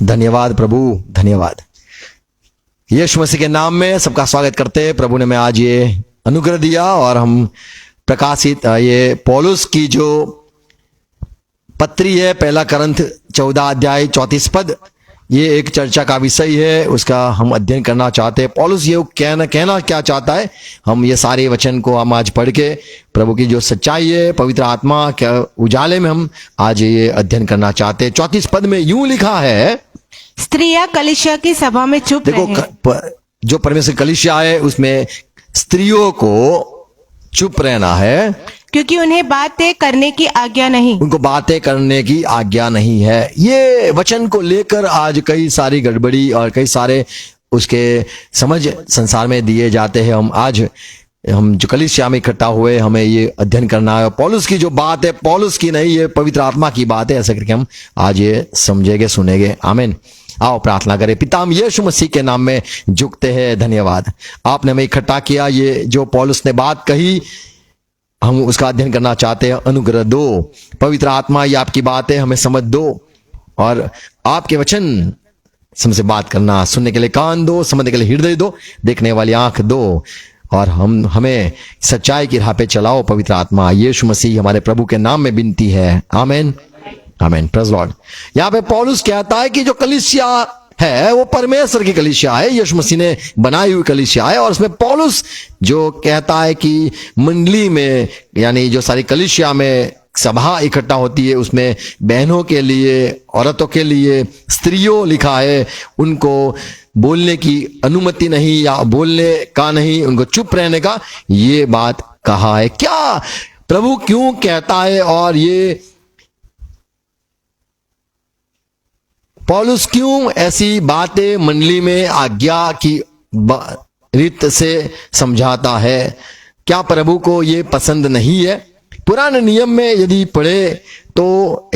धन्यवाद प्रभु, धन्यवाद। यीशु मसीह के नाम में सबका स्वागत करते हैं। प्रभु ने मैं आज ये अनुग्रह दिया और हम प्रकाशित ये पौलुस की जो पत्री है, पहला करंथ 14 अध्याय 34 पद, ये एक चर्चा का विषय है, उसका हम अध्ययन करना चाहते हैं। पौलुस ये कहना क्या चाहता है, हम ये सारे वचन को हम आज पढ़ के प्रभु की जो सच्चाई है, पवित्र आत्मा के उजाले में हम आज ये अध्ययन करना चाहते हैं। 34 पद में यूं लिखा है, स्त्रियां कलीसिया की सभा में चुप रहे। जो परमेश्वर कलीसिया है उसमें स्त्रियों को चुप रहना है, क्योंकि उन्हें बातें करने की आज्ञा नहीं। उनको बातें करने की आज्ञा नहीं है। ये वचन को लेकर आज कई सारी गड़बड़ी और कई सारे उसके समझ संसार में दिए जाते हैं। हम जो कलीसिया में इकट्ठा हुए, हमें ये अध्ययन करना है। पौलुस की जो बात है, पौलुस की नहीं, ये पवित्र आत्मा की बात है। ऐसा करके हम आज ये समझेंगे, सुनेंगे। आमीन। आओ प्रार्थना करें। पिता, हम यीशु मसीह के नाम में झुकते हैं। धन्यवाद, आपने हमें इकट्ठा किया। ये जो पौलुस ने बात कही, हम उसका अध्ययन करना चाहते हैं। अनुग्रह दो पवित्र आत्मा, ये आपकी बात है, हमें समझ दो और आपके वचन हमसे बात करना, सुनने के लिए कान दो, समझने के लिए हृदय दो, देखने वाली आंख दो और हमें सच्चाई की राह पे चलाओ। पवित्र आत्मा, यीशु मसीह हमारे प्रभु के नाम में विनती है। आमीन, आमीन। Praise Lord. यहाँ पे पौलुस कहता है कि जो कलीसिया है वो परमेश्वर की कलीसिया है, यीशु मसीह ने बनाई हुई कलीसिया है। और उसमें पौलुस जो कहता है कि मंडली में, यानी जो सारी कलीसिया में सभा इकट्ठा होती है, उसमें बहनों के लिए, औरतों के लिए, स्त्रियों लिखा है, उनको बोलने की अनुमति नहीं या बोलने का नहीं, उनको चुप रहने का ये बात कहा है। क्या प्रभु क्यों कहता है और ये पौलुस क्यों ऐसी बातें मंडली में आज्ञा की रीत से समझाता है? क्या प्रभु को ये पसंद नहीं है? पुराने नियम में यदि पढ़े तो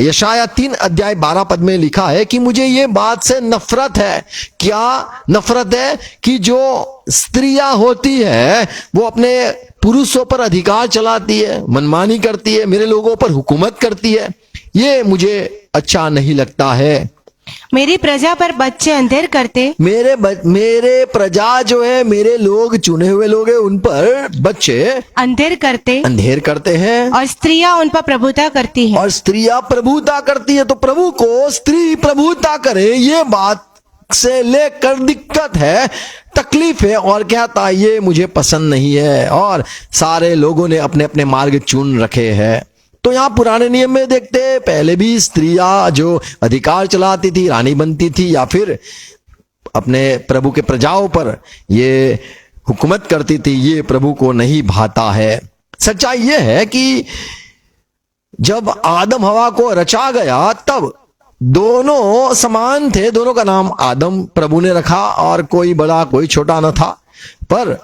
यशाया 3 अध्याय 12 पद में लिखा है कि मुझे ये बात से नफरत है। क्या नफरत है? कि जो स्त्रियां होती है वो अपने पुरुषों पर अधिकार चलाती है, मनमानी करती है, मेरे लोगों पर हुकूमत करती है। ये मुझे अच्छा नहीं लगता है। मेरी प्रजा पर बच्चे अंधेर करते। मेरे प्रजा जो है, मेरे लोग, चुने हुए लोग हैं, उन पर बच्चे अंधेर करते हैं और स्त्रियां उन पर प्रभुता करती है। और स्त्रियां प्रभुता करती है। तो प्रभु को स्त्री प्रभुता करे, ये बात से लेकर दिक्कत है, तकलीफ है और कहता है ये मुझे पसंद नहीं है। और सारे लोगों ने अपने अपने मार्ग चुन रखे हैं। तो यहाँ पुराने नियम में देखते, पहले भी स्त्रियां जो अधिकार चलाती थी, रानी बनती थी या फिर अपने प्रभु के प्रजाओं पर ये हुकूमत करती थी, ये प्रभु को नहीं भाता है। सच्चाई ये है कि जब आदम हवा को रचा गया तब दोनों समान थे, दोनों का नाम आदम प्रभु ने रखा और कोई बड़ा कोई छोटा न था। पर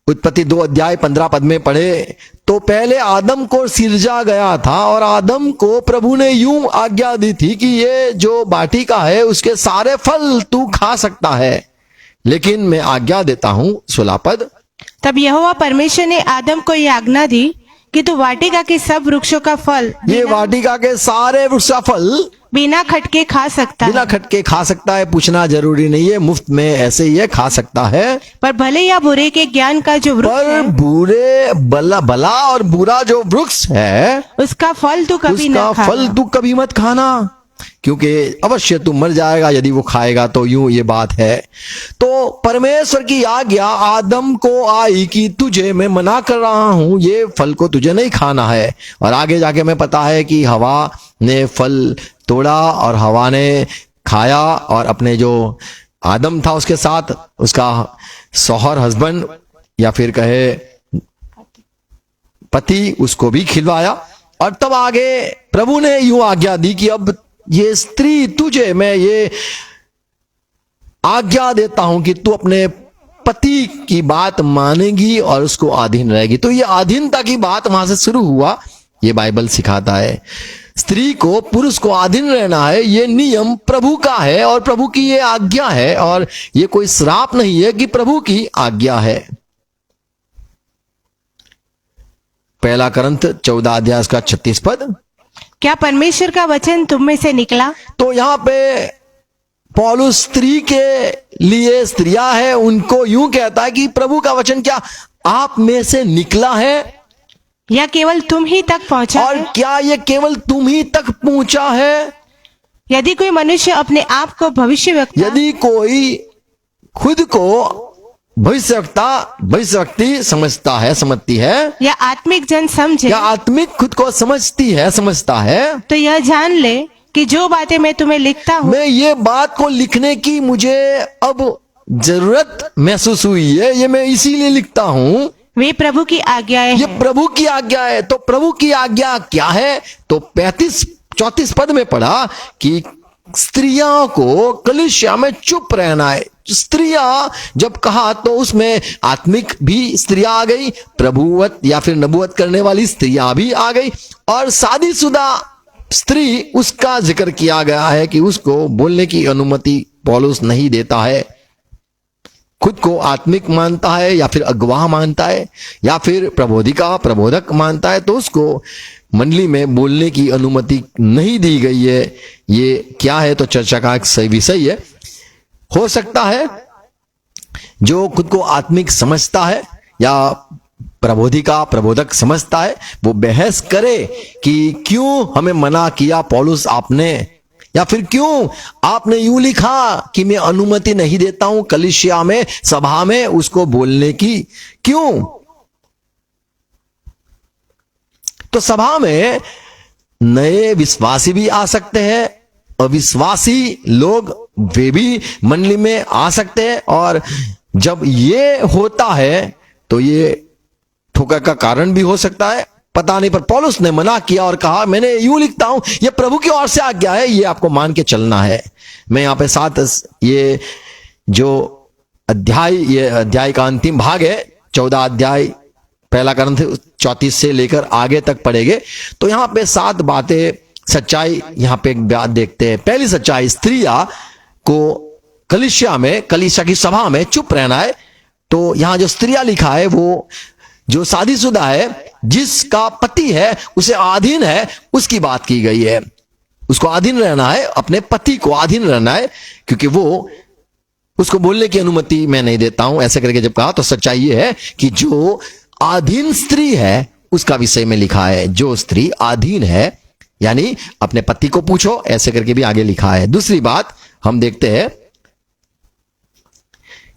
उत्पत्ति 2 अध्याय 15 पद में पढ़े तो पहले आदम को सिरजा गया था और आदम को प्रभु ने यूं आज्ञा दी थी कि ये जो वाटिका है उसके सारे फल तू खा सकता है, लेकिन मैं आज्ञा देता हूं। 16 पद, तब यहोवा परमेश्वर ने आदम को यह आज्ञा दी कि तू वाटिका के सब वृक्षों का फल, ये वाटिका के सारे वृक्ष का फल बिना खटके खा सकता है। पूछना जरूरी नहीं है, मुफ्त में ऐसे ही है, खा सकता है। पर भले या बुरे के ज्ञान का जो वृक्ष है, बुरे भला और बुरा जो वृक्ष है उसका फल तू कभी मत खाना, क्योंकि अवश्य तू मर जाएगा यदि वो खाएगा। तो यूं ये बात है। तो परमेश्वर की आज्ञा आदम को आई कि तुझे मैं मना कर रहा हूं, ये फल को तुझे नहीं खाना है। और आगे जाके हमें पता है कि हवा ने फल तोड़ा और हवा ने खाया और अपने जो आदम था उसके साथ उसका शौहर, हस्बैंड या फिर कहे पति, उसको भी खिलवाया। और तब आगे प्रभु ने यूं आज्ञा दी कि अब ये स्त्री, तुझे मैं ये आज्ञा देता हूं कि तू अपने पति की बात मानेगी और उसको अधीन रहेगी। तो ये अधीनता की बात वहां से शुरू हुआ। ये बाइबल सिखाता है स्त्री को पुरुष को अधीन रहना है। ये नियम प्रभु का है और प्रभु की ये आज्ञा है, और ये कोई श्राप नहीं है कि प्रभु की आज्ञा है। पहला करंथ 14 अध्याय का 36 पद, क्या परमेश्वर का वचन तुम में से निकला? तो यहाँ पे पौलुस स्त्री के लिए, स्त्रियां है उनको यूं कहता है कि प्रभु का वचन क्या आप में से निकला है, या केवल तुम ही तक पहुंचा और है? क्या ये केवल तुम ही तक पहुंचा है? यदि कोई मनुष्य अपने आप को भविष्यवक्ता, यदि कोई खुद को भविष्यवक्ता समझती है, या आत्मिक जन समझे, या आत्मिक खुद को समझता है, तो यह जान ले कि जो बातें मैं तुम्हें लिखता हूँ, मैं ये बात को लिखने की मुझे अब जरूरत महसूस हुई है, ये मैं इसीलिए लिखता हूँ, वे प्रभु की आज्ञाएं ये हैं। प्रभु की आज्ञा है। तो प्रभु की आज्ञा क्या है? तो 34 पद में पढ़ा कि स्त्रियों को कलीसिया में चुप रहना है। स्त्रियां जब कहा तो उसमें आत्मिक भी स्त्रियां आ गई, प्रभुवत या फिर नबुवत करने वाली स्त्रियां भी आ गई, और शादीशुदा स्त्री उसका जिक्र किया गया है कि उसको बोलने की अनुमति पौलुस नहीं देता है। खुद को आत्मिक मानता है या फिर अगवाह मानता है या फिर प्रबोधक मानता है, तो उसको मंडली में बोलने की अनुमति नहीं दी गई है। ये क्या है? तो चर्चा का एक सही विषय है। हो सकता है जो खुद को आत्मिक समझता है या प्रबोधक समझता है, वो बहस करे कि क्यों हमें मना किया पौलुस आपने, या फिर क्यों आपने यूं लिखा कि मैं अनुमति नहीं देता हूं कलीसिया में, सभा में उसको बोलने की, क्यों? तो सभा में नए विश्वासी भी आ सकते हैं, अविश्वासी लोग वे भी मंडली में आ सकते हैं, और जब ये होता है तो ये ठोकर का कारण भी हो सकता है, पता नहीं। पर पौलुस ने मना किया और कहा मैंने यूं लिखता हूं, ये प्रभु की ओर से आज्ञा है, ये आपको मान के चलना है। मैं यहां पे ये जो अध्याय का अंतिम भाग है, 14 अध्याय 1 Corinthians 34 से लेकर आगे तक पढ़ेंगे। तो यहां पे 7 बातें, सच्चाई यहां पे एक बात देखते हैं। पहली सच्चाई, स्त्रियां को कलीसिया की सभा में चुप रहना है। तो यहां जो स्त्रियां लिखा है वो जो शादीशुदा है, जिसका पति है उसे अधीन है, उसकी बात की गई है। उसको अधीन रहना है, अपने पति को अधीन रहना है, क्योंकि वो उसको बोलने की अनुमति मैं नहीं देता हूं, ऐसे करके जब कहा तो सच्चाई ये है कि जो अधीन स्त्री है उसका विषय में लिखा है। जो स्त्री अधीन है यानी अपने पति को पूछो, ऐसे करके भी आगे लिखा है। दूसरी बात हम देखते हैं,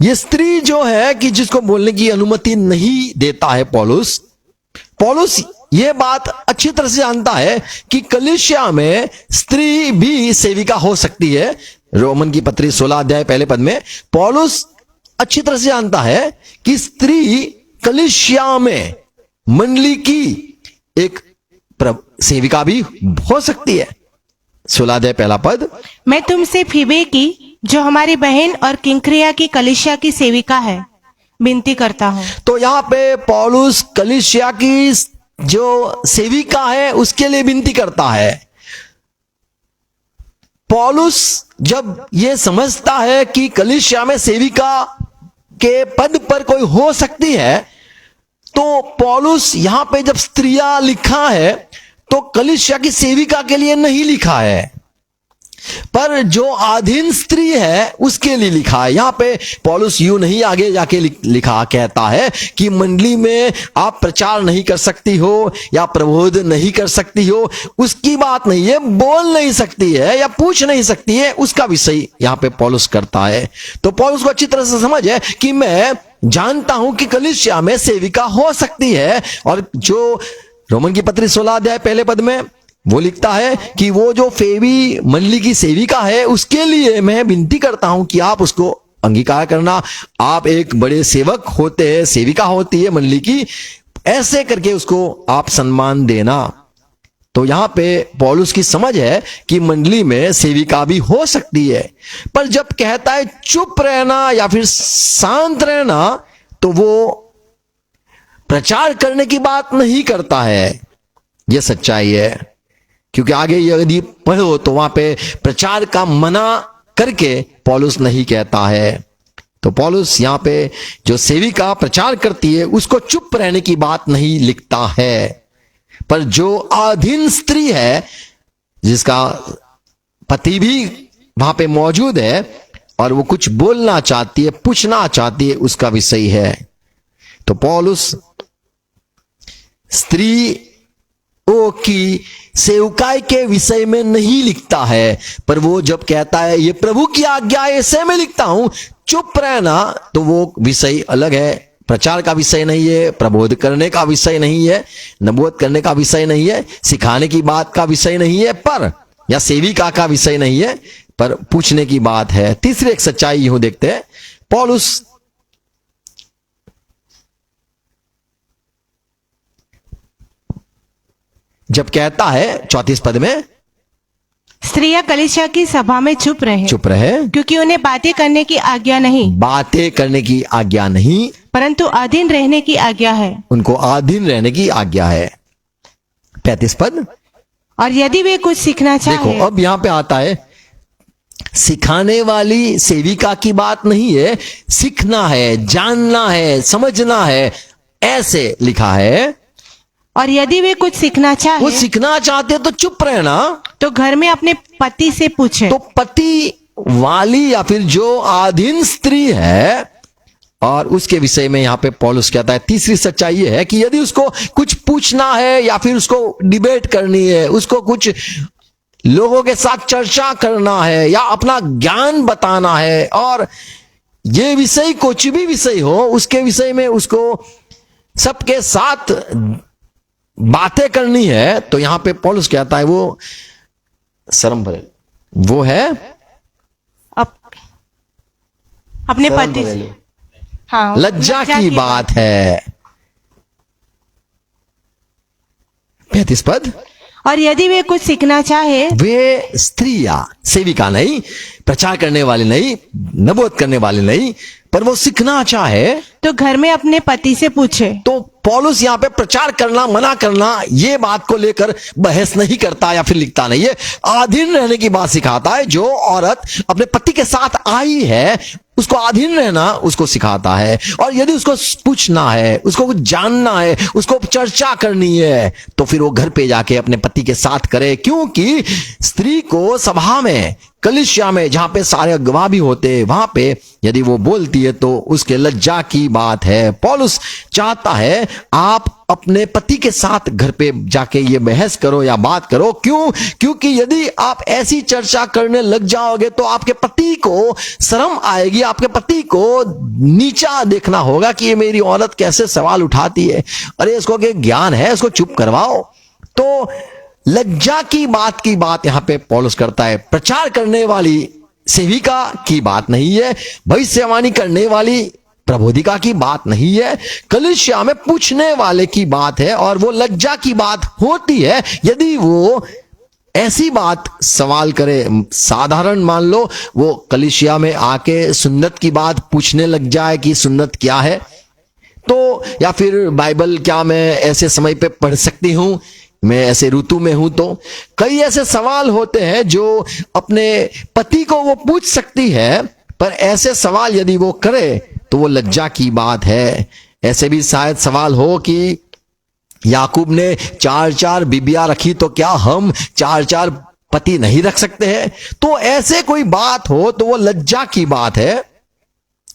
ये स्त्री जो है कि जिसको बोलने की अनुमति नहीं देता है पौलुस ये बात अच्छी तरह से जानता है कि कलीसिया में स्त्री भी सेविका हो सकती है। रोमन की पत्री 16 अध्याय 1 पद में पौलुस अच्छी तरह से जानता है कि स्त्री कलीसिया में मंडली की एक सेविका भी हो सकती है। 16 अध्याय 1 पद, मैं तुमसे फीबे की, जो हमारी बहन और किंक्रिया की कलीसिया की सेविका है, विनती करता हूं। तो यहां पे पौलुस कलीसिया की जो सेविका है उसके लिए विनती करता है। पौलुस जब यह समझता है कि कलीसिया में सेविका के पद पर कोई हो सकती है, तो पौलुस यहां पे जब स्त्रियां लिखा है तो कलीसिया की सेविका के लिए नहीं लिखा है, पर जो अधीन स्त्री है उसके लिए लिखा है। यहां पे पौलुस यूं नहीं आगे जाके लिखा, कहता है कि मंडली में आप प्रचार नहीं कर सकती हो या प्रबोध नहीं कर सकती हो, उसकी बात नहीं है, बोल नहीं सकती है या पूछ नहीं सकती है, उसका विषय यहां पे पौलुस करता है। तो पौलुस को अच्छी तरह से समझ है कि मैं जानता हूं कि कलीसिया में सेविका हो सकती है, और जो रोमन की पत्री 16 अध्याय 1 पद में वो लिखता है कि वो जो फेबी मंडली की सेविका है उसके लिए मैं विनती करता हूं कि आप उसको अंगीकार करना। आप एक बड़े सेवक होते हैं, सेविका होती है मंडली की, ऐसे करके उसको आप सम्मान देना। तो यहां पे पौलुस की समझ है कि मंडली में सेविका भी हो सकती है, पर जब कहता है चुप रहना या फिर शांत रहना, तो वो प्रचार करने की बात नहीं करता है। यह सच्चाई है, क्योंकि आगे यदि पढ़ो तो वहां पे प्रचार का मना करके पौलुस नहीं कहता है। तो पौलुस यहां पे जो सेविका प्रचार करती है उसको चुप रहने की बात नहीं लिखता है, पर जो अधीन स्त्री है जिसका पति भी वहां पे मौजूद है और वो कुछ बोलना चाहती है, पूछना चाहती है, उसका विषय है। तो पौलुस स्त्री की सेवकाई के विषय में नहीं लिखता है, पर वो जब कहता है ये प्रभु की आज्ञा है ऐसे में लिखता हूं, चुप रहना, तो वो विषय अलग है। प्रचार का विषय नहीं है, प्रबोध करने का विषय नहीं है, नबूवत करने का विषय नहीं है, सिखाने की बात का विषय नहीं है, पर या सेविका का विषय नहीं है, पर पूछने की बात है। तीसरी एक सच्चाई यूं देखते हैं, पौलुस जब कहता है 34 पद में, स्त्रियां कलीसिया की सभा में चुप रहे क्योंकि उन्हें बातें करने की आज्ञा नहीं, बातें करने की आज्ञा नहीं, परंतु अधीन रहने की आज्ञा है। उनको अधीन रहने की आज्ञा है। 35 पद, और यदि वे कुछ सीखना चाहे। देखो अब यहां पे आता है, सिखाने वाली सेविका की बात नहीं है, सीखना है, जानना है, समझना है, ऐसे लिखा है। और यदि वे कुछ सीखना चाहे, वो सीखना चाहते तो चुप रहना, तो घर में अपने पति से पूछे। तो पति वाली या फिर जो अधीन स्त्री है, और उसके विषय में यहां पे पौलुस कहता है तीसरी सच्चाई ये है कि यदि उसको कुछ पूछना है या फिर उसको डिबेट करनी है, उसको कुछ लोगों के साथ चर्चा करना है या अपना ज्ञान बताना है, और ये विषय कुछ भी विषय हो, उसके विषय में उसको सबके साथ बातें करनी है, तो यहां पे पौलुस कहता है वो शर्म भरे, वो है अपने पति से, हाँ, लज्जा की बात है। 35 पद, और यदि वे कुछ सीखना चाहे, वे स्त्रियां, सेविका नहीं, प्रचार करने वाले नहीं, नबूवत करने वाले नहीं, पर वो सीखना चाहे तो घर में अपने पति से पूछे। तो पौलुस यहां पे प्रचार करना, मना करना, ये बात को लेकर बहस नहीं करता या फिर लिखता नहीं है, अधीन रहने की बात सिखाता है। जो औरत अपने पति के साथ आई है उसको अधीन रहना उसको सिखाता है, और यदि उसको पूछना है, उसको कुछ जानना है, उसको चर्चा करनी है, तो फिर वो घर पे जाके अपने पति के साथ करे। क्योंकि स्त्री को सभा में, कलीसिया में, जहां पे सारे गवाह भी होते, वहां पे यदि वो बोलती है तो उसके लज्जा की बात है। पौलुस चाहता है आप अपने पति के साथ घर पे जाके ये बहस करो या बात करो। क्यों? क्योंकि यदि आप ऐसी चर्चा करने लग जाओगे तो आपके पति को शर्म आएगी, आपके पति को नीचा देखना होगा कि ये मेरी औरत कैसे सवाल उठाती है, अरे इसको क्या ज्ञान है, इसको चुप करवाओ। तो लज्जा की बात यहां पे पौलुस करता है। प्रचार करने वाली सेविका की बात नहीं है, भविष्यवाणी करने वाली प्रबोधिका की बात नहीं है, कलीसिया में पूछने वाले की बात है, और वो लज्जा की बात होती है यदि वो ऐसी बात सवाल करे। साधारण मान लो वो कलीसिया में आके सुन्नत की बात पूछने लग जाए कि सुन्नत क्या है, तो या फिर बाइबल क्या मैं ऐसे समय पे पढ़ सकती हूं, मैं ऐसे ऋतु में हूं, तो कई ऐसे सवाल होते हैं जो अपने पति को वो पूछ सकती है, पर ऐसे सवाल यदि वो करे तो वो लज्जा की बात है। ऐसे भी शायद सवाल हो कि याकूब ने 4 बीबियां रखी, तो क्या हम 4 पति नहीं रख सकते हैं? तो ऐसे कोई बात हो तो वो लज्जा की बात है।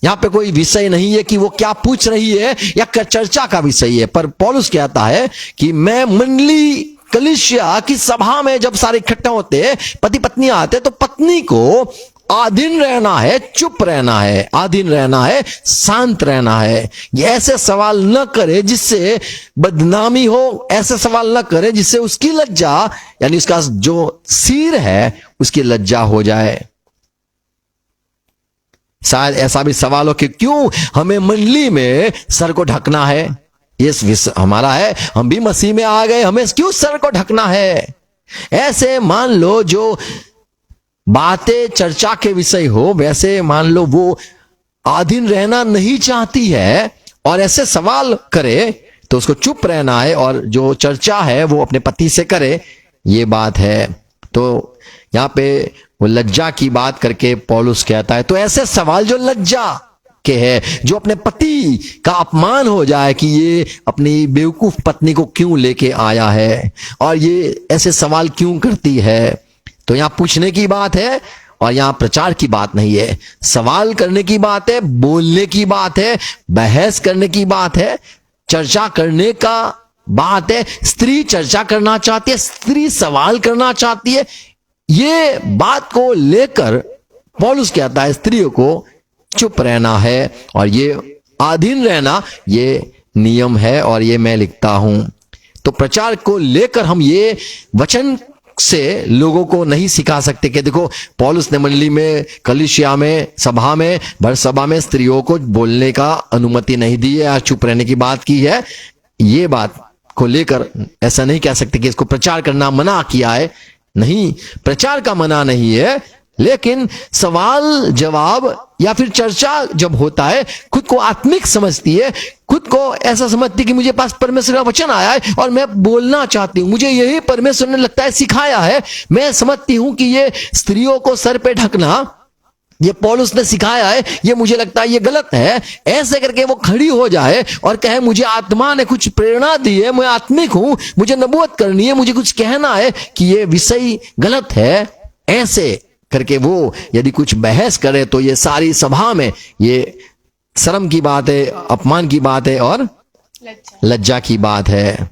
यहां पे कोई विषय नहीं है कि वो क्या पूछ रही है या चर्चा का विषय है, पर पौलुस कहता है कि मैं मंडली कलीसिया की सभा में जब सारे इकट्ठे होते, पति पत्नी आते, तो पत्नी को अधीन रहना है, चुप रहना है, अधीन रहना है, शांत रहना है। ये ऐसे सवाल न करे जिससे बदनामी हो, ऐसे सवाल न करे जिससे उसकी लज्जा, यानी उसका जो सिर है उसकी लज्जा हो जाए। शायद ऐसा भी सवाल हो कि क्यों हमें मंडली में सर को ढकना है, ये हमारा है, हम भी मसीह में आ गए, हमें क्यों सर को ढकना है। ऐसे मान लो जो बातें चर्चा के विषय हो, वैसे मान लो वो अधीन रहना नहीं चाहती है और ऐसे सवाल करे तो उसको चुप रहना है, और जो चर्चा है वो अपने पति से करे, ये बात है। तो यहाँ पे वो लज्जा की बात करके पौलुस कहता है, तो ऐसे सवाल जो लज्जा के है, जो अपने पति का अपमान हो जाए कि ये अपनी बेवकूफ पत्नी को क्यों लेके आया है और ये ऐसे सवाल क्यों करती है। तो यहां पूछने की बात है और यहां प्रचार की बात नहीं है। सवाल करने की बात है, बोलने की बात है, बहस करने की बात है, चर्चा करने का बात है। स्त्री चर्चा करना चाहती है, स्त्री सवाल करना चाहती है। ये बात को लेकर पौलुस कहता है स्त्रियों को चुप रहना है और ये अधीन रहना ये नियम है और ये मैं लिखता हूं। तो प्रचार को लेकर हम ये वचन से लोगों को नहीं सिखा सकते कि देखो पौलुस ने मंडली में, कलीसिया में, सभा में, भर सभा में स्त्रियों को बोलने का अनुमति नहीं दी है या चुप रहने की बात की है। ये बात को लेकर ऐसा नहीं कह सकते कि इसको प्रचार करना मना किया है। नहीं, प्रचार का मना नहीं है, लेकिन सवाल जवाब या फिर चर्चा जब होता है, खुद को आत्मिक समझती है, खुद को ऐसा समझती है कि मुझे पास परमेश्वर का वचन आया है और मैं बोलना चाहती हूं, मुझे यही परमेश्वर ने लगता है सिखाया है। मैं समझती हूं कि ये स्त्रियों को सर पे ढकना ये पौलुस ने सिखाया है, ये मुझे लगता है ये गलत है। ऐसे करके वो खड़ी हो जाए और कहे मुझे आत्मा ने कुछ प्रेरणा दी है, मैं आत्मिक हूं, मुझे नबूवत करनी है, मुझे कुछ कहना है कि ये विषय गलत है। ऐसे करके वो यदि कुछ बहस करे तो ये सारी सभा में ये शर्म की बात है, अपमान की बात है और लज्जा की बात है।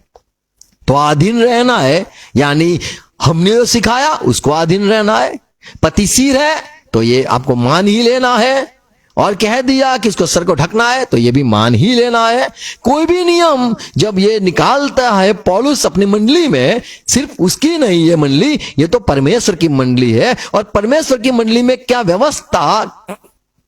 तो अधीन रहना है, यानी हमने जो सिखाया उसको अधीन रहना है। पति सिर है तो ये आपको मान ही लेना है, और कह दिया कि इसको सर को ढकना है तो ये भी मान ही लेना है। कोई भी नियम जब ये निकालता है पौलुस अपनी मंडली में, सिर्फ उसकी नहीं है मंडली, ये तो परमेश्वर की मंडली है, और परमेश्वर की मंडली में क्या व्यवस्था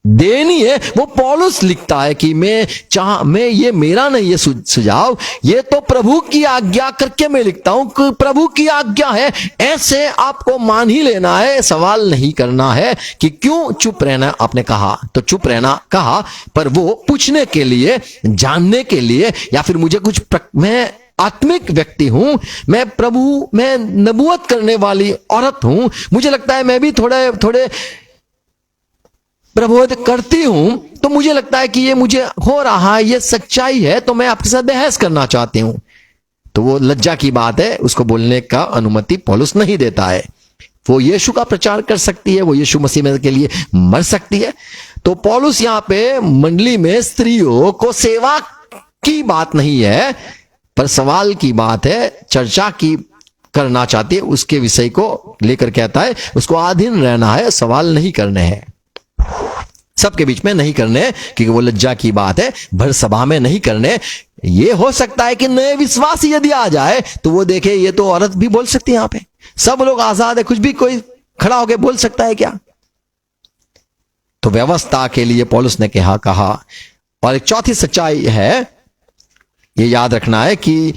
देनी है वो पौलुस लिखता है कि मैं ये मेरा नहीं है सुझाव, ये तो प्रभु की आज्ञा करके मैं लिखता हूं कि प्रभु की आज्ञा है, ऐसे आपको मान ही लेना है, सवाल नहीं करना है कि क्यों चुप रहना आपने कहा। तो चुप रहना कहा, पर वो पूछने के लिए, जानने के लिए, या फिर मुझे कुछ मैं आत्मिक व्यक्ति हूं, मैं नबूवत करने वाली औरत हूं, मुझे लगता है मैं भी थोड़े प्रबोध करती हूं, तो मुझे लगता है कि ये मुझे हो रहा है, ये सच्चाई है, तो मैं आपके साथ बहस करना चाहती हूं। तो वो लज्जा की बात है, उसको बोलने का अनुमति पौलुस नहीं देता है। वो यीशु का प्रचार कर सकती है, वो यीशु मसीह में के लिए मर सकती है। तो पौलुस यहां पे मंडली में स्त्रियों को सेवा की बात नहीं है, पर सवाल की बात है, चर्चा की करना चाहती है, उसके विषय को लेकर कहता है उसको अधीन रहना है, सवाल नहीं करने हैं, सबके बीच में नहीं करने, क्योंकि वो लज्जा की बात है, भर सभा में नहीं करने। ये हो सकता है कि नए विश्वासी यदि आ जाए तो वो देखे ये तो औरत भी बोल सकती है, यहां पे सब लोग आजाद है, कुछ भी कोई खड़ा होकर बोल सकता है क्या। तो व्यवस्था के लिए पौलुस ने कहा। और एक चौथी सच्चाई है, ये याद रखना है कि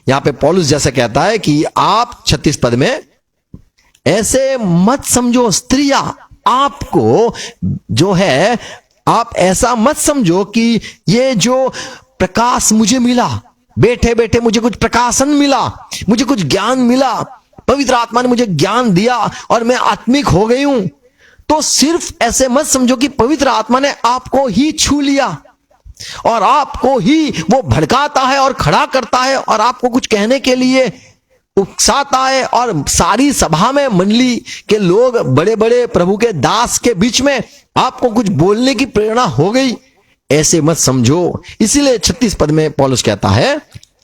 यहां पे पौलुस जैसे कहता है कि आप 36 पद में ऐसे मत समझो स्त्रियां, आपको जो है आप ऐसा मत समझो कि ये जो प्रकाश मुझे मिला, बैठे बैठे मुझे कुछ प्रकाशन मिला, मुझे कुछ ज्ञान मिला, पवित्र आत्मा ने मुझे ज्ञान दिया और मैं आत्मिक हो गई हूं, तो सिर्फ ऐसे मत समझो कि पवित्र आत्मा ने आपको ही छू लिया और आपको ही वो भड़काता है और खड़ा करता है और आपको कुछ कहने के लिए उकसाता है, और सारी सभा में मंडली के लोग, बड़े बड़े प्रभु के दास के बीच में आपको कुछ बोलने की प्रेरणा हो गई, ऐसे मत समझो। इसीलिए 36 पद में पौलुस कहता है,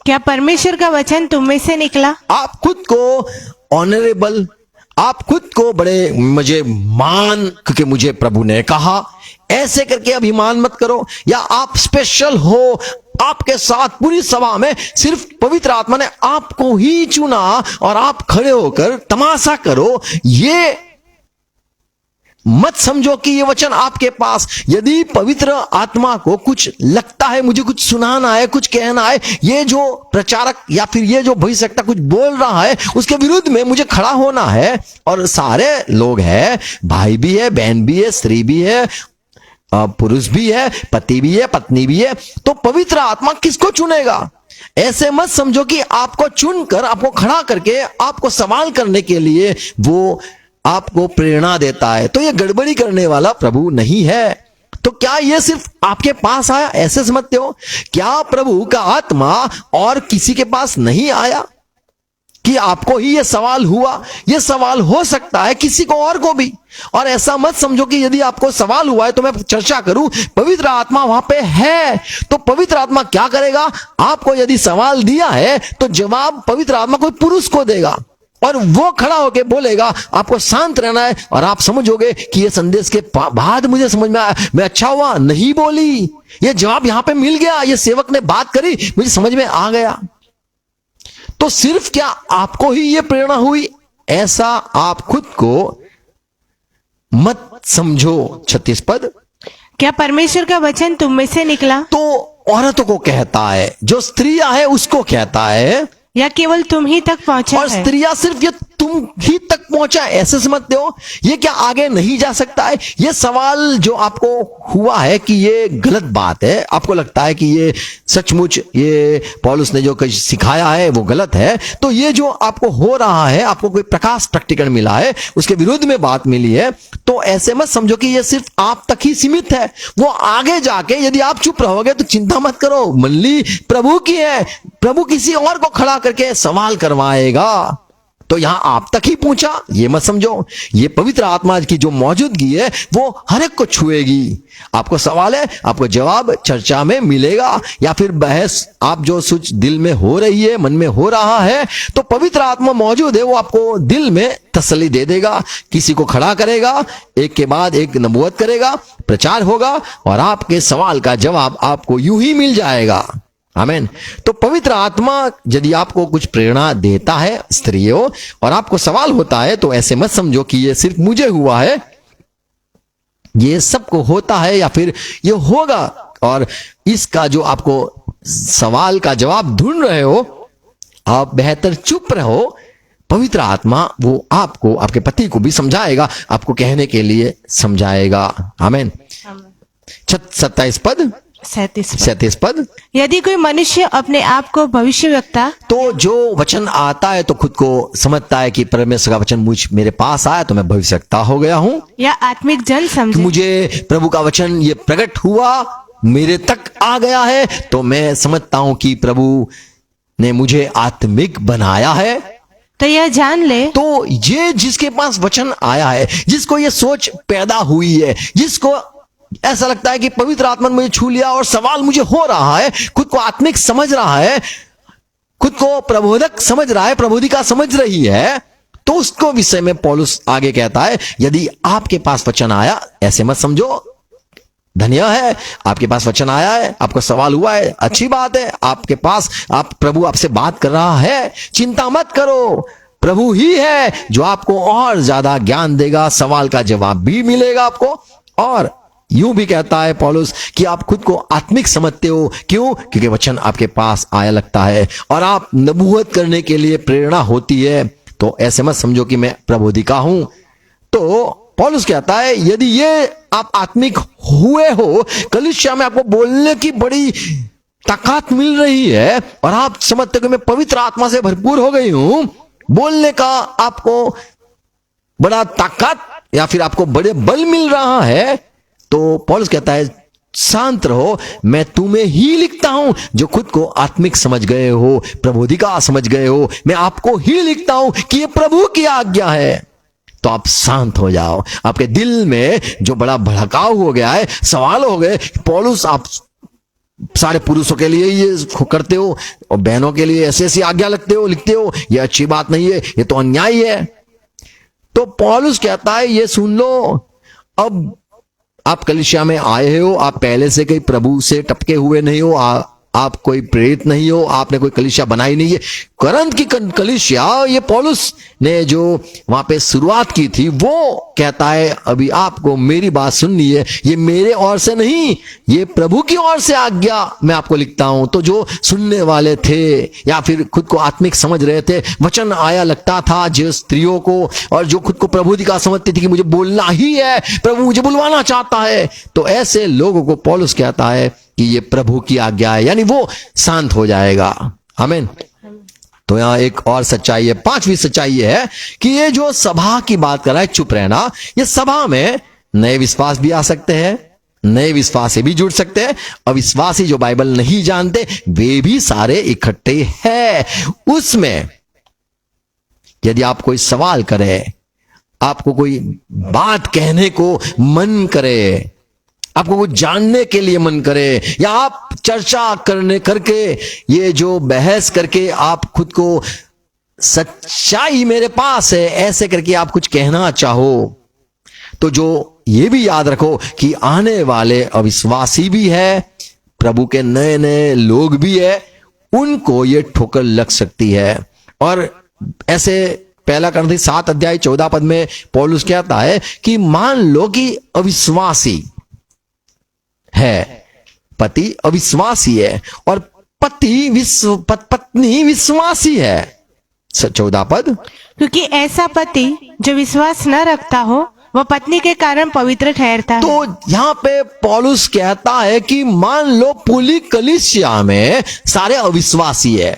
क्या परमेश्वर का वचन तुम में से निकला? आप खुद को ऑनरेबल, आप खुद को बड़े मुझे मान, क्योंकि मुझे प्रभु ने कहा, ऐसे करके अभिमान मत करो, या आप स्पेशल हो, आपके साथ पूरी सभा में सिर्फ पवित्र आत्मा ने आपको ही चुना और आप खड़े होकर तमाशा करो, ये मत समझो कि ये वचन आपके पास, यदि पवित्र आत्मा को कुछ लगता है मुझे कुछ सुनाना है, कुछ कहना है, ये जो प्रचारक या फिर ये जो भविष्यवक्ता कुछ बोल रहा है उसके विरुद्ध में मुझे खड़ा होना है, और सारे लोग हैं, भाई भी है, बहन भी है, स्त्री भी है, पुरुष भी है, पति भी है, पत्नी भी है, तो पवित्र आत्मा किसको चुनेगा? ऐसे मत समझो कि आपको चुनकर, आपको खड़ा करके, आपको सवाल करने के लिए वो आपको प्रेरणा देता है, तो ये गड़बड़ी करने वाला प्रभु नहीं है। तो क्या ये सिर्फ आपके पास आया ऐसे समझते हो? क्या प्रभु का आत्मा और किसी के पास नहीं आया कि आपको ही ये सवाल हुआ? ये सवाल हो सकता है किसी को और को भी। और ऐसा मत समझो कि यदि आपको सवाल हुआ है तो मैं चर्चा करूं, पवित्र आत्मा वहां पे है तो पवित्र आत्मा क्या करेगा? आपको यदि सवाल दिया है तो जवाब पवित्र आत्मा कोई पुरुष को देगा और वो खड़ा होकर बोलेगा, आपको शांत रहना है और आप समझोगे कि ये संदेश के बाद मुझे समझ में आया, मैं अच्छा हुआ नहीं बोली, ये जवाब यहां पे मिल गया, ये सेवक ने बात करी, मुझे समझ में आ गया। तो सिर्फ क्या आपको ही ये प्रेरणा हुई, ऐसा आप खुद को मत समझो। 36 पद, क्या परमेश्वर का वचन तुम में से निकला? तो औरतों को कहता है, जो स्त्रियां है उसको कहता है, या केवल तुम ही तक पहुंचा और है? स्त्रियां सिर्फ ये तुम ही तक पहुंचा ऐसे समझते हो? ये क्या आगे नहीं जा सकता है? ये सवाल जो आपको हुआ है कि ये गलत बात है, आपको लगता है कि ये सचमुच ये पौलुस ने जो कुछ सिखाया है वो गलत है, तो ये जो आपको हो रहा है, आपको कोई प्रकाश प्रकटीकरण मिला है, उसके विरुद्ध में बात मिली है, तो ऐसे मत समझो कि ये सिर्फ आप तक ही सीमित है। वो आगे जाके यदि आप चुप रहोगे तो चिंता मत करो, मंडली प्रभु की है, प्रभु किसी और को खड़ा करके सवाल करवाएगा। तो यहां आप तक ही पूछा, ये मत समझो। ये पवित्र आत्मा की जो मौजूदगी है वो हर एक को छुएगी। आपको सवाल है, आपको जवाब चर्चा में मिलेगा, या फिर बहस आप जो सोच दिल में हो रही है, मन में हो रहा है, तो पवित्र आत्मा मौजूद है, वो आपको दिल में तसल्ली दे देगा, किसी को खड़ा करेगा, एक के बाद एक नबूवत करेगा, प्रचार होगा और आपके सवाल का जवाब आपको यूं ही मिल जाएगा। आमीन। तो पवित्र आत्मा यदि आपको कुछ प्रेरणा देता है स्त्रियों, और आपको सवाल होता है, तो ऐसे मत समझो कि ये सिर्फ मुझे हुआ है, ये सबको होता है या फिर ये होगा। और इसका जो आपको सवाल का जवाब ढूंढ रहे हो, आप बेहतर चुप रहो, पवित्र आत्मा वो आपको, आपके पति को भी समझाएगा, आपको कहने के लिए समझाएगा। आमीन। 27 पद, 37 पद, यदि कोई मनुष्य अपने आप को भविष्यवक्ता, तो जो वचन आता है तो खुद को समझता है कि परमेश्वर का वचन मेरे पास आया तो मैं भविष्यवक्ता हो गया हूं, या आत्मिक जन समझे, मुझे प्रभु का वचन ये प्रकट हुआ, मेरे तक आ गया है, तो मैं समझता हूं कि प्रभु ने मुझे आत्मिक बनाया है, तो यह जान ले, तो ये जिसके पास वचन आया है, जिसको ये सोच पैदा हुई है, जिसको ऐसा लगता है कि पवित्र आत्मा ने मुझे छू लिया और सवाल मुझे हो रहा है, खुद को आत्मिक समझ रहा है, खुद को प्रबोधक समझ रहा है, प्रबोधिका समझ रही है, तो उसको विषय में पौलुस आगे कहता है, यदि आपके पास वचन आया, ऐसे मत समझो, धन्य है आपके पास वचन आया है, आपको सवाल हुआ है, अच्छी बात है, आपके पास प्रभु आपसे बात कर रहा है, चिंता मत करो, प्रभु ही है जो आपको और ज्यादा ज्ञान देगा, सवाल का जवाब भी मिलेगा आपको। और यूं भी कहता है पौलुस कि आप खुद को आत्मिक समझते हो, क्यों? क्योंकि वचन आपके पास आया लगता है और आप नबूवत करने के लिए प्रेरणा होती है। तो ऐसे मत समझो कि मैं प्रबोधिका हूं। तो पौलुस कहता है, यदि ये आप आत्मिक हुए हो, कलीसिया में आपको बोलने की बड़ी ताकत मिल रही है और आप समझते हो कि मैं पवित्र आत्मा से भरपूर हो गई हूं, बोलने का आपको बड़ा ताकत या फिर आपको बड़े बल मिल रहा है, तो पौलुस कहता है, शांत रहो, मैं तुम्हें ही लिखता हूं जो खुद को आत्मिक समझ गए हो, प्रबोधिका समझ गए हो, मैं आपको ही लिखता हूं कि ये प्रभु की आज्ञा है। तो आप शांत हो जाओ। आपके दिल में जो बड़ा भड़काव हो गया है, सवाल हो गए, पौलुस आप सारे पुरुषों के लिए ये करते हो और बहनों के लिए ऐसी ऐसी आज्ञा लिखते हो, ये अच्छी बात नहीं है, ये तो अन्याय है। तो पौलुस कहता है, ये सुन लो, अब आप कलीसिया में आए हो, आप पहले से कहीं प्रभु से टपके हुए नहीं हो, आप कोई प्रेरित नहीं हो, आपने कोई कलीसिया बनाई नहीं है। करंथ की कलीसिया, ये पौलुस ने जो वहां पे शुरुआत की थी, वो कहता है अभी आपको मेरी बात सुननी है, ये मेरे ओर से नहीं, ये प्रभु की ओर से आज्ञा मैं आपको लिखता हूं। तो जो सुनने वाले थे या फिर खुद को आत्मिक समझ रहे थे, वचन आया लगता था जो स्त्रियों को, और जो खुद को प्रबोधिका समझती थी कि मुझे बोलना ही है, प्रभु मुझे बुलवाना चाहता है, तो ऐसे लोगों को पौलुस कहता है कि ये प्रभु की आज्ञा है, यानी वो शांत हो जाएगा। आमीन। तो यहां एक और सच्चाई है, 5वीं सच्चाई ये है कि ये जो सभा की बात कर रहा है, चुप रहना, ये सभा में नए विश्वास भी आ सकते हैं, नए विश्वासी भी जुड़ सकते हैं, अविश्वासी जो बाइबल नहीं जानते वे भी सारे इकट्ठे हैं उसमें। यदि आप कोई सवाल करे, आपको कोई बात कहने को मन करे, आपको कुछ जानने के लिए मन करे, या आप चर्चा करके ये जो बहस करके आप खुद को सच्चाई मेरे पास है ऐसे करके आप कुछ कहना चाहो, तो जो ये भी याद रखो कि आने वाले अविश्वासी भी है, प्रभु के नए नए लोग भी है, उनको ये ठोकर लग सकती है। और ऐसे 1 कुरिन्थी 7:14 में पौलुस कहता है कि मान लो कि अविश्वासी है, पति अविश्वासी है और पत्नी विश्वासी है। 14 पद, क्योंकि ऐसा पति जो विश्वास न रखता हो वह पत्नी के कारण पवित्र ठहरता है। तो यहाँ पे पौलुस कहता है कि मान लो पूरी कलीसिया में सारे अविश्वासी है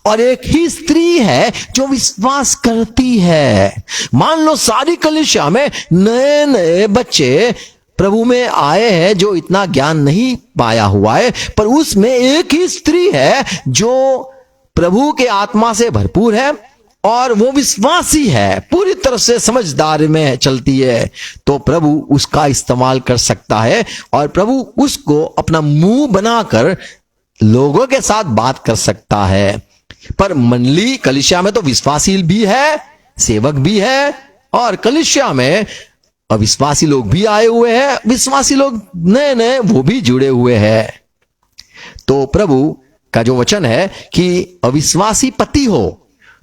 और एक ही स्त्री है जो विश्वास करती है। मान लो सारी कलीसिया में नए नए बच्चे प्रभु में आए हैं जो इतना ज्ञान नहीं पाया हुआ है, पर उसमें एक ही स्त्री है जो प्रभु के आत्मा से भरपूर है और वो विश्वासी है, पूरी तरह से समझदार में चलती है, तो प्रभु उसका इस्तेमाल कर सकता है और प्रभु उसको अपना मुंह बनाकर लोगों के साथ बात कर सकता है। पर मंडली कलीसिया में तो विश्वासी भी है, सेवक भी है, और कलीसिया में अविश्वासी लोग भी आए हुए हैं, विश्वासी लोग नए नए वो भी जुड़े हुए हैं। तो प्रभु का जो वचन है कि अविश्वासी पति हो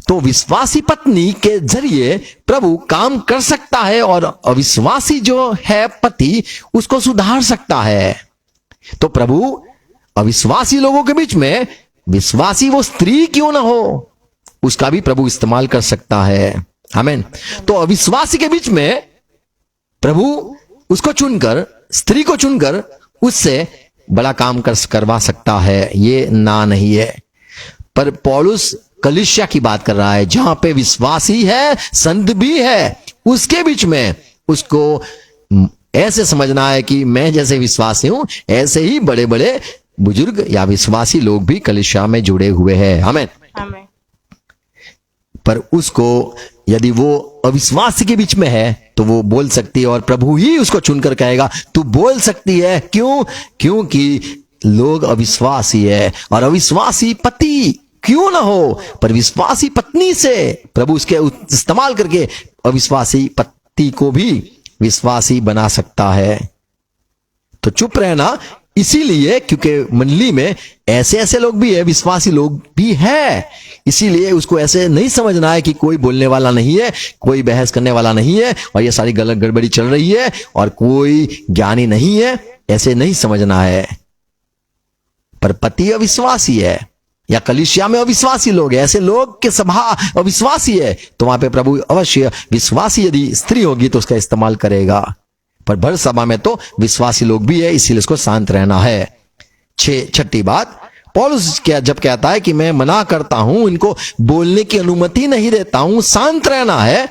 तो विश्वासी पत्नी के जरिए प्रभु काम कर सकता है और अविश्वासी जो है पति उसको सुधार सकता है। तो प्रभु अविश्वासी लोगों के बीच में विश्वासी वो स्त्री क्यों ना हो उसका भी प्रभु इस्तेमाल कर सकता है। आमीन। तो अविश्वासी के बीच में प्रभु उसको चुनकर, स्त्री को चुनकर उससे बड़ा काम करवा सकता है, ये ना नहीं है। पर पौलुस कलीसिया की बात कर रहा है जहां पे विश्वासी है, संत भी है, उसके बीच में उसको ऐसे समझना है कि मैं जैसे विश्वासी हूं ऐसे ही बड़े बड़े बुजुर्ग या विश्वासी लोग भी कलीसिया में जुड़े हुए हैं। आमीन। पर उसको यदि वो अविश्वासी के बीच में है तो वो बोल सकती है और प्रभु ही उसको चुनकर कहेगा तू बोल सकती है। क्यों? क्योंकि लोग अविश्वासी है और अविश्वासी पति क्यों ना हो, पर विश्वासी पत्नी से प्रभु उसके इस्तेमाल करके अविश्वासी पति को भी विश्वासी बना सकता है। तो चुप रहना इसीलिए क्योंकि मंडली में ऐसे ऐसे लोग भी है, विश्वासी लोग भी है, इसीलिए उसको ऐसे नहीं समझना है कि कोई बोलने वाला नहीं है, कोई बहस करने वाला नहीं है और ये सारी गलत गड़बड़ी चल रही है और कोई ज्ञानी नहीं है, ऐसे नहीं समझना है। पर पति अविश्वासी है या कलीसिया में अविश्वासी लोग हैं, ऐसे लोग के सभा अविश्वासी है, तो वहां पे प्रभु अवश्य विश्वासी यदि स्त्री होगी तो उसका इस्तेमाल करेगा। पर भर सभा में तो विश्वासी लोग भी है, इसीलिए उसको शांत रहना है। छठी बात, पौलुस जब कहता है कि मैं मना करता हूं, इनको बोलने की अनुमति नहीं देता हूं, शांत रहना है,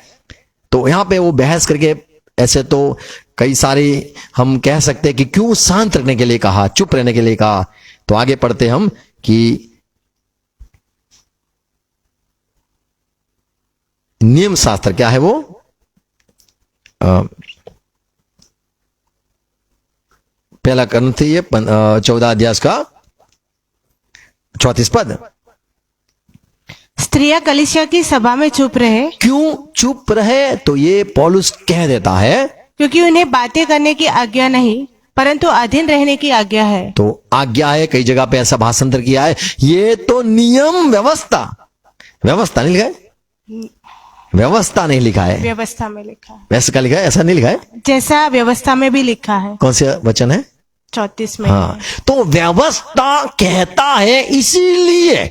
तो यहां पे वो बहस करके ऐसे तो कई सारी हम कह सकते हैं कि क्यों शांत रहने के लिए कहा, चुप रहने के लिए कहा। तो आगे पढ़ते हम कि नियम शास्त्र क्या है, वो 1 कुरिन्थी 14 अध्याय का 34 पद, स्त्रियां कलीसिया की सभा में चुप रहे। क्यों चुप रहे? तो ये पौलुस कह देता है क्योंकि उन्हें बातें करने की आज्ञा नहीं परंतु अधीन रहने की आज्ञा है। तो आज्ञा है, कई जगह पे ऐसा भाषांतर किया है, ये तो नियम व्यवस्था नहीं लिखा है, व्यवस्था नहीं लिखा है, व्यवस्था में लिखा है। वैसे का लिखा है, ऐसा नहीं लिखा है, जैसा व्यवस्था में भी लिखा है। कौन से वचन है? 34 में। हाँ, तो व्यवस्था कहता है, इसीलिए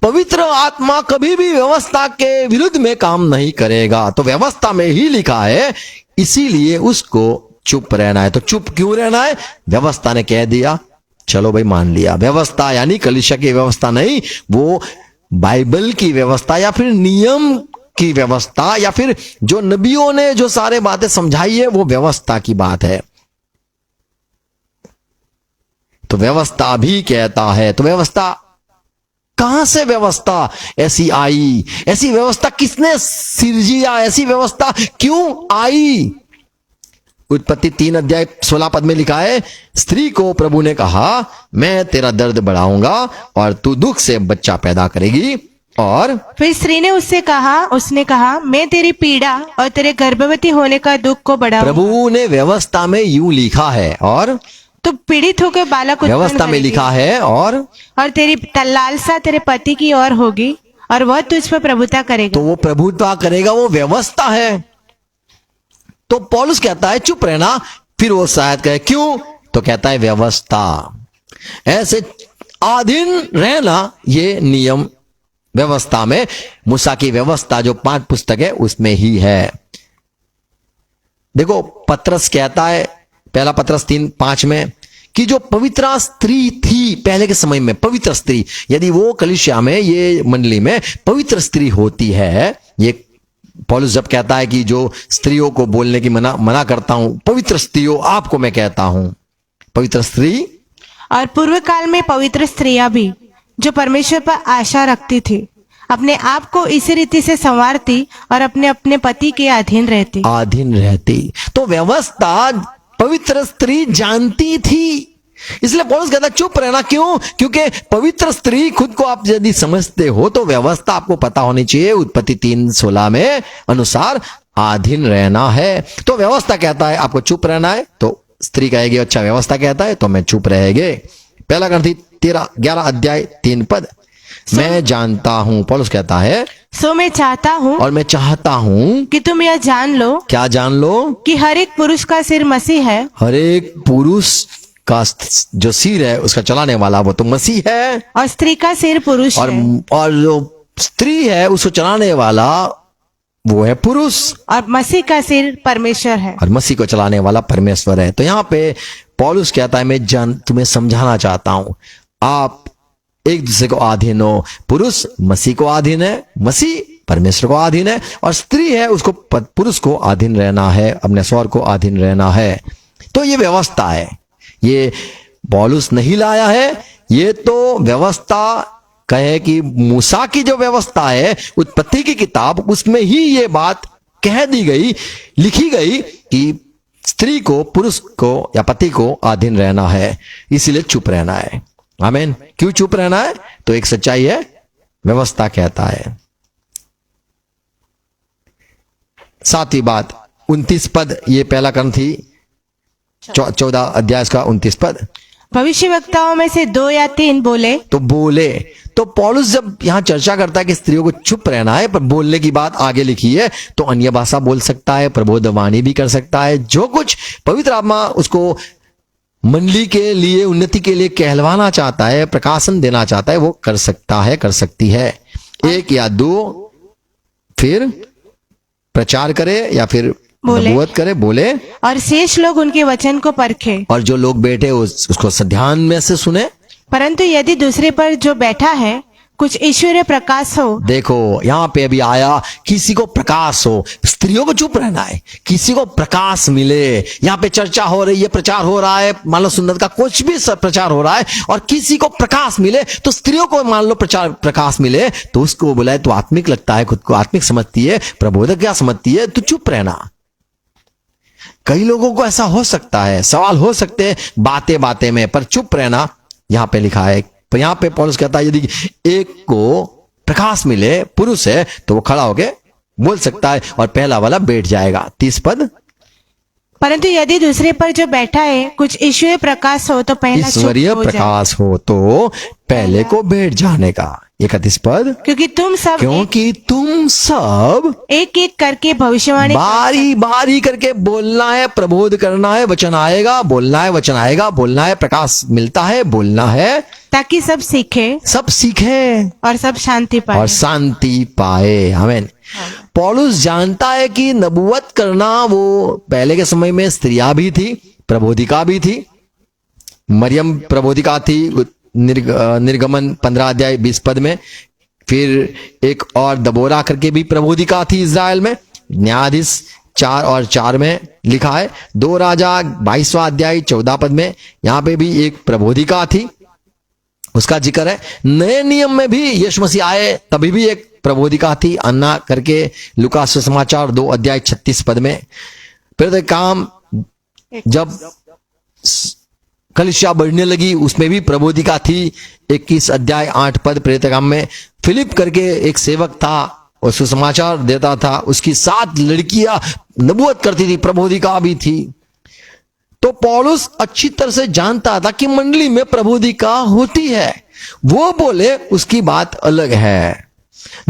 पवित्र आत्मा कभी भी व्यवस्था के विरुद्ध में काम नहीं करेगा। तो व्यवस्था में ही लिखा है, इसीलिए उसको चुप रहना है। तो चुप क्यों रहना है? व्यवस्था ने कह दिया, चलो भाई मान लिया। व्यवस्था यानी कलीसिया की व्यवस्था नहीं, वो बाइबल की व्यवस्था या फिर नियम की व्यवस्था या फिर जो नबियों ने जो सारे बातें समझाई है वो व्यवस्था की बात है। तो व्यवस्था भी कहता है। तो व्यवस्था कहां से व्यवस्था ऐसी आई? ऐसी व्यवस्था किसने सिरजिया? ऐसी व्यवस्था क्यों आई? उत्पत्ति 3 अध्याय 16 पद में लिखा है, स्त्री को प्रभु ने कहा, मैं तेरा दर्द बढ़ाऊंगा और तू दुख से बच्चा पैदा करेगी। और फिर स्त्री ने उसने कहा मैं तेरी पीड़ा और तेरे गर्भवती होने का दुख को बढ़ाऊंगा। प्रभु ने व्यवस्था में यूं लिखा है, और तो पीड़ित होकर बालक उत्पन्न व्यवस्था में करेगी। लिखा है, और तेरी लालसा तेरे पति की ओर होगी और वह तुझ पर प्रभुता करेगा। तो वो प्रभुत्व करेगा, वो व्यवस्था है। तो पौलुस कहता है चुप रहना, फिर वो शायद कहे क्यों, तो कहता है व्यवस्था। ऐसे अधीन रहना, ये नियम व्यवस्था में, मूसा की व्यवस्था जो 5 पुस्तक है उसमें ही है। देखो पतरस कहता है, पहला पतरस 3:5 में, कि जो पवित्र स्त्री थी पहले के समय में, पवित्र स्त्री, यदि वो कलीसिया में, ये मंडली में पवित्र स्त्री होती है, ये पौलुस जब कहता है कि जो स्त्रियों को बोलने की मना करता हूं, पवित्र स्त्रियों आपको मैं कहता हूं, पवित्र स्त्री। और पूर्व काल में पवित्र स्त्रियां भी जो परमेश्वर पर आशा रखती थी, अपने आप को इसी रीति से संवारती और अपने अपने पति के अधीन रहती। तो व्यवस्था पवित्र स्त्री जानती थी, इसलिए पौलुस कहता चुप रहना। क्यों? क्योंकि पवित्र स्त्री खुद को आप यदि समझते हो तो व्यवस्था आपको पता होनी चाहिए। उत्पत्ति 3:16 में अनुसार अधीन रहना है। तो व्यवस्था कहता है आपको चुप रहना है, तो स्त्री कहेगी अच्छा व्यवस्था कहता है तो मैं चुप रहेंगे। पहला ग्रंथी 11 अध्याय 3 पद, मैं जानता हूं, पौलुस कहता है, सो मैं चाहता हूं, और मैं चाहता हूं कि तुम यह जान लो, क्या जान लो, कि हर एक पुरुष का सिर मसीह है। हर एक पुरुष का जो सिर है उसका चलाने वाला वो तो मसीह है, और स्त्री का सिर पुरुष और है। और जो स्त्री है उसको चलाने वाला वो है पुरुष, और मसीह का सिर परमेश्वर है। और मसीह को चलाने वाला परमेश्वर है। तो यहाँ पे पौलुस कहता है मैं तुम्हें समझाना चाहता हूं, आप एक दूसरे को अधीन हो। पुरुष मसीह को अधीन है, मसीह परमेश्वर को अधीन है, और स्त्री है उसको पुरुष को अधीन रहना है, अपने स्वर को अधीन रहना है। तो ये व्यवस्था है, ये पौलुस नहीं लाया है, ये तो व्यवस्था कहे कि मूसा की जो व्यवस्था है उत्पत्ति की किताब, उसमें ही ये बात कह दी गई, लिखी गई कि स्त्री को पुरुष को या पति को अधीन रहना है, इसीलिए चुप रहना है। आमीन। क्यों चुप रहना है? तो एक सच्चाई है, व्यवस्था कहता है। 7वीं बात 29 पद, ये पहला ग्रंथी 14 अध्याय का 29 पद, भविष्यवक्ताओं में से 2 या 3 बोले तो पौलुस जब यहां चर्चा करता है कि स्त्रियों को चुप रहना है, पर बोलने की बात आगे लिखी है, तो अन्य भाषा बोल सकता है, प्रबोधवाणी भी कर सकता है, जो कुछ पवित्र आत्मा उसको मंडली के लिए, उन्नति के लिए कहलवाना चाहता है, प्रकाशन देना चाहता है, वो कर सकता है, कर सकती है। 1 या 2 फिर प्रचार करे या फिर नबूवत करे, बोले, और शेष लोग उनके वचन को परखे, और जो लोग बैठे उसको ध्यान में से सुने। परंतु यदि दूसरे पर जो बैठा है कुछ ईश्वरीय प्रकाश हो। देखो यहाँ पे अभी आया, किसी को प्रकाश हो, स्त्रियों को चुप रहना है, किसी को प्रकाश मिले। यहाँ पे चर्चा हो रही है, प्रचार हो रहा है, मान लो सुन्नत का कुछ भी प्रचार हो रहा है, और किसी को प्रकाश मिले, तो स्त्रियों को मान लो प्रकाश मिले, तो उसको बोला है तो आत्मिक लगता है, खुद को आत्मिक समझती है, प्रबोधक क्या समझती है, तो चुप रहना। कई लोगों को ऐसा हो सकता है, सवाल हो सकते हैं बातें बातें में, पर चुप रहना यहां पे लिखा है। तो यहां पे पौलुस कहता है यदि एक को प्रकाश मिले, पुरुष है, तो वो खड़ा होके बोल सकता है, और पहला वाला बैठ जाएगा। 30 पद, परंतु यदि दूसरे पर जो बैठा है कुछ ईश्वरीय प्रकाश हो तो पहला ईश्वरीय प्रकाश हो तो पहले को बैठ जाने का। 31 पद, क्योंकि तुम सब एक एक करके भविष्यवाणी बारी बारी करके बोलना है, प्रबोध करना है, वचन आएगा, बोलना है, वचन आएगा, बोलना है, प्रकाश मिलता है, बोलना है, ताकि सब सीखे और सब शांति पाए। आमीन। पौलुस जानता है कि नबूवत करना, वो पहले के समय में स्त्रियां भी थी, प्रबोधिका भी थी। मरियम प्रबोधिका थी, निर्गमन 15 अध्याय 20 पद में। फिर एक और दबोरा करके भी प्रबोधिका थी इज़राइल में। न्यायाधीश 4 और 4 में लिखा है। 2 राजा 22वां अध्याय 14 पद में यहां पे भी एक प्रबोधिका थी, उसका जिक्र है। नए नियम में भी यीशु मसीह आए तभी भी एक प्रबोधिका थी, अन्ना करके लूका सुसमाचार 2 अध्याय 36 पद में। फिर काम जब कलीसिया बढ़ने लगी उसमें भी प्रबोधिका थी। 21 अध्याय 8 पद प्रेरित काम में फिलिप करके एक सेवक था और सुसमाचार देता था, उसकी 7 लड़कियां नबूवत करती थी, प्रबोधिका भी थी। तो पौलुस अच्छी तरह से जानता था कि मंडली में प्रबोधिका होती है, वो बोले उसकी बात अलग है,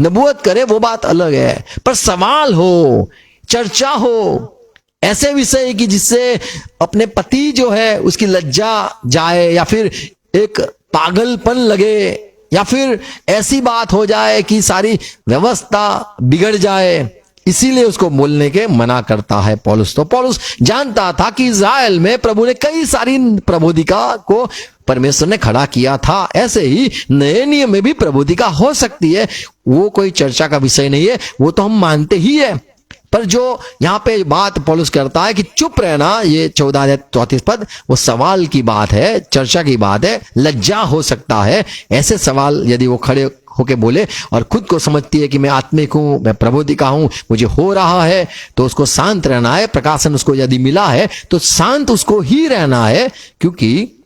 नबूवत करे वो बात अलग है, पर सवाल हो, चर्चा हो ऐसे विषय कि जिससे अपने पति जो है उसकी लज्जा जाए, या फिर एक पागलपन लगे, या फिर ऐसी बात हो जाए कि सारी व्यवस्था बिगड़ जाए, इसीलिए उसको बोलने के मना करता है पौलुस। तो पौलुस जानता था कि इज़राइल में प्रभु ने कई सारी प्रबोधिका को परमेश्वर ने खड़ा किया था, ऐसे ही नए नियम में भी प्रबोधिका हो सकती है, वो कोई चर्चा का विषय नहीं है, वो तो हम मानते ही है। पर जो यहां पे बात पौलुस करता है कि चुप रहना, ये 14 अध्याय 34 पद, वो सवाल की बात है, चर्चा की बात है, लज्जा हो सकता है ऐसे सवाल यदि वो खड़े होके बोले और खुद को समझती है कि मैं आत्मिक हूं, मैं प्रबोधिका हूं, मुझे हो रहा है, तो उसको शांत रहना है। प्रकाशन उसको यदि मिला है तो शांत उसको ही रहना है, क्योंकि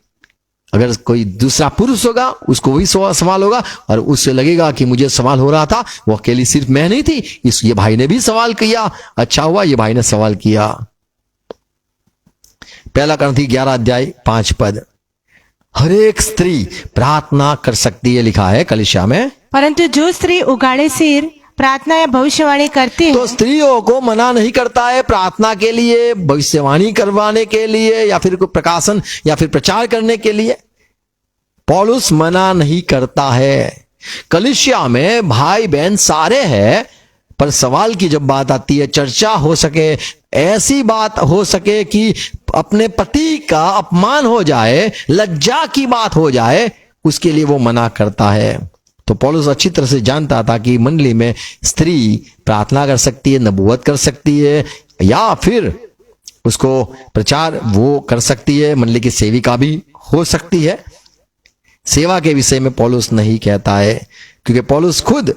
अगर कोई दूसरा पुरुष होगा उसको वही सवाल होगा और उससे लगेगा कि मुझे सवाल हो रहा था, वो अकेली सिर्फ मैं नहीं थी, ये भाई ने भी सवाल किया, अच्छा हुआ ये भाई ने सवाल किया। 1 कुरिन्थी 11 अध्याय 5 पद, हर एक स्त्री प्रार्थना कर सकती है, लिखा है कलीसिया में, परंतु जो स्त्री उगाड़े सिर प्रार्थना या भविष्यवाणी करती है, तो स्त्रियों को मना नहीं करता है प्रार्थना के लिए, भविष्यवाणी करवाने के लिए, या फिर कोई प्रकाशन या फिर प्रचार करने के लिए पौलुस मना नहीं करता है। कलीसिया में भाई बहन सारे हैं, पर सवाल की जब बात आती है, चर्चा हो सके, ऐसी बात हो सके कि अपने पति का अपमान हो जाए, लज्जा की बात हो जाए, उसके लिए वो मना करता है। तो पौलुस अच्छी तरह से जानता था कि मंडली में स्त्री प्रार्थना कर सकती है, नबूवत कर सकती है, या फिर उसको प्रचार वो कर सकती है, मंडली की सेविका भी हो सकती है। सेवा के विषय में पौलुस नहीं कहता है, क्योंकि पौलुस खुद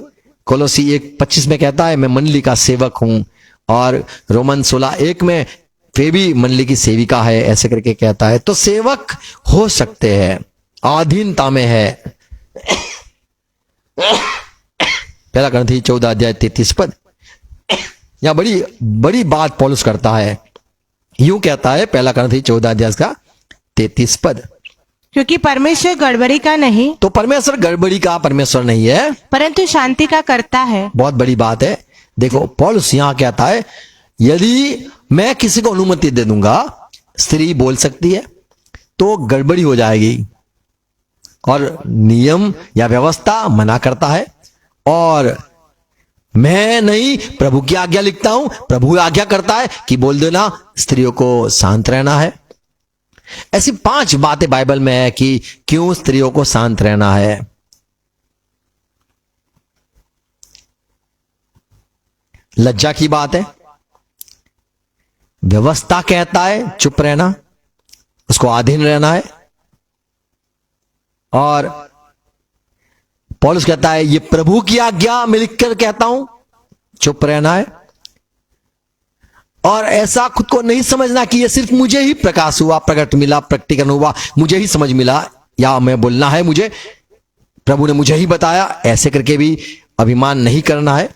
कोलोसी 1:25 में कहता है मैं मंडली का सेवक हूं, और रोमन 16:1 में वे भी मंडली की सेविका है, ऐसे करके कहता है। तो सेवक हो सकते हैं, अधीनता में है। 1 कुरिन्थी 14 अध्याय 33 पद, यहां बड़ी बड़ी बात पौलुस करता है, यूं कहता है 1 कुरिन्थी 14 अध्याय का 33 पद, क्योंकि परमेश्वर गड़बड़ी का नहीं, तो परमेश्वर गड़बड़ी का परमेश्वर नहीं है, परंतु शांति का करता है। बहुत बड़ी बात है। देखो पौलुस यहां कहता है यदि मैं किसी को अनुमति दे दूंगा स्त्री बोल सकती है तो गड़बड़ी हो जाएगी, और नियम या व्यवस्था मना करता है, और मैं नहीं प्रभु की आज्ञा लिखता हूं, प्रभु आज्ञा करता है कि बोल देना स्त्रियों को शांत रहना है। ऐसी 5 बातें बाइबल में है कि क्यों स्त्रियों को शांत रहना है। लज्जा की बात है, व्यवस्था कहता है चुप रहना, उसको अधीन रहना है, और पौलुस कहता है ये प्रभु की आज्ञा मैं लिखकर कहता हूं, चुप रहना है। और ऐसा खुद को नहीं समझना कि ये सिर्फ मुझे ही प्रकाश हुआ, प्रकट मिला, प्रकटीकरण हुआ, मुझे ही समझ मिला, या मैं बोलना है मुझे, प्रभु ने मुझे ही बताया, ऐसे करके भी अभिमान नहीं करना है।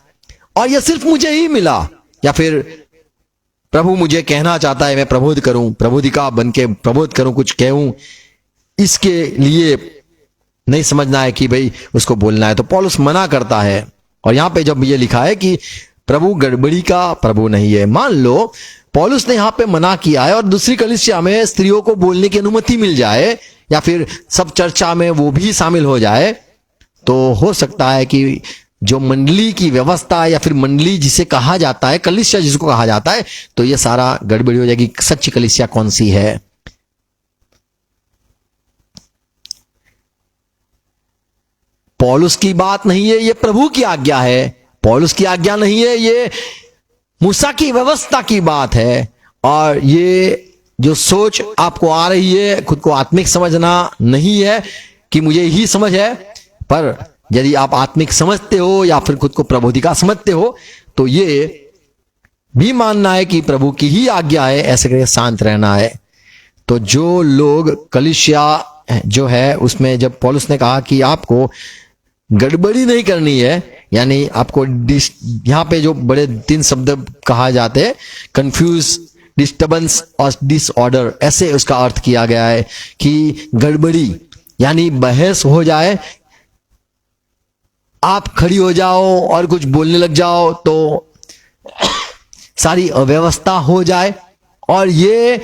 और ये सिर्फ मुझे ही मिला, या फिर प्रभु मुझे कहना चाहता है मैं प्रबोध करूं, प्रबोधिका बन के प्रबोध करूं, कुछ कहूं, इसके लिए नहीं समझना है कि भाई उसको बोलना है। तो पौलुस मना करता है। और यहां पे जब ये लिखा है कि प्रभु गड़बड़ी का प्रभु नहीं है, मान लो पौलुस ने यहां पे मना किया है और दूसरी कलीसिया में स्त्रियों को बोलने की अनुमति मिल जाए, या फिर सब चर्चा में वो भी शामिल हो जाए, तो हो सकता है कि जो मंडली की व्यवस्था या फिर मंडली जिसे कहा जाता है, कलीसिया जिसको कहा जाता है, तो ये सारा गड़बड़ी हो जाएगी। सच्ची कलीसिया कौन सी है? पौलुस की बात नहीं है, ये प्रभु की आज्ञा है। पौलुस की आज्ञा नहीं है, मूसा की व्यवस्था की बात है। और ये जो सोच आपको आ रही है, खुद को आत्मिक समझना नहीं है कि मुझे ही समझ है, पर यदि आप आत्मिक समझते हो या फिर खुद को प्रबोधिका समझते हो तो ये भी मानना है कि प्रभु की ही आज्ञा है, ऐसे करके शांत रहना है। तो जो लोग कलीसिया जो है उसमें जब पौलुस ने कहा कि आपको गड़बड़ी नहीं करनी है, यानी आपको यहां पे जो बड़े 3 शब्द कहा जाते हैं, कंफ्यूज, डिस्टर्बेंस और डिसऑर्डर, ऐसे उसका अर्थ किया गया है कि गड़बड़ी यानी बहस हो जाए, आप खड़ी हो जाओ और कुछ बोलने लग जाओ तो सारी अव्यवस्था हो जाए और ये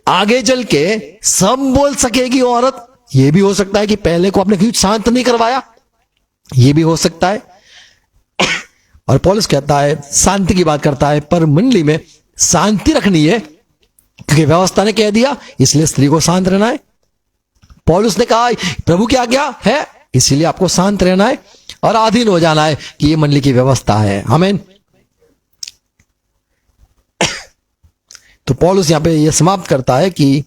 आगे चल के सब बोल सकेगी औरत। ये भी हो सकता है कि पहले को आपने क्यों शांत नहीं करवाया, ये भी हो सकता है। और पौलुस कहता है, शांति की बात करता है, पर मंडली में शांति रखनी है क्योंकि व्यवस्था ने कह दिया, इसलिए स्त्री को शांत रहना है। पौलुस ने कहा प्रभु की आज्ञा है, इसीलिए आपको शांत रहना है और अधीन हो जाना है कि ये मंडली की व्यवस्था है। आमीन। तो पौलुस यहां पे ये समाप्त करता है कि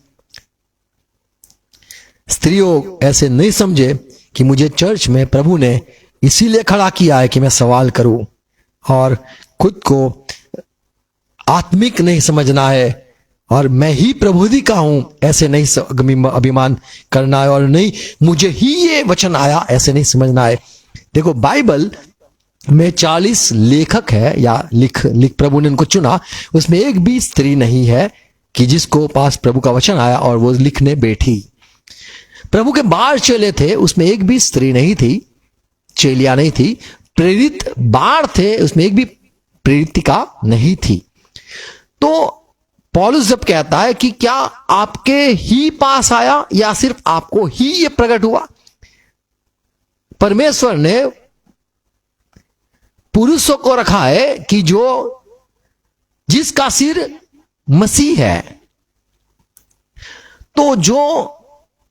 स्त्रियों ऐसे नहीं समझे कि मुझे चर्च में प्रभु ने इसीलिए खड़ा किया है कि मैं सवाल करूं, और खुद को आत्मिक नहीं समझना है और मैं ही प्रबोधिका हूं, ऐसे नहीं अभिमान करना है, और नहीं मुझे ही ये वचन आया, ऐसे नहीं समझना है। देखो बाइबल में 40 लेखक है या लिख प्रभु ने उनको चुना, उसमें एक भी स्त्री नहीं है कि जिसको पास प्रभु का वचन आया और वो लिखने बैठी। प्रभु के 12 चेले थे, उसमें एक भी स्त्री नहीं थी, चेलिया नहीं थी। प्रेरित 12 थे, उसमें एक भी प्रेरितिका नहीं थी। तो पौलुस जब कहता है कि क्या आपके ही पास आया या सिर्फ आपको ही ये प्रकट हुआ, परमेश्वर ने पुरुषों को रखा है कि जो जिसका सिर मसीह है, तो जो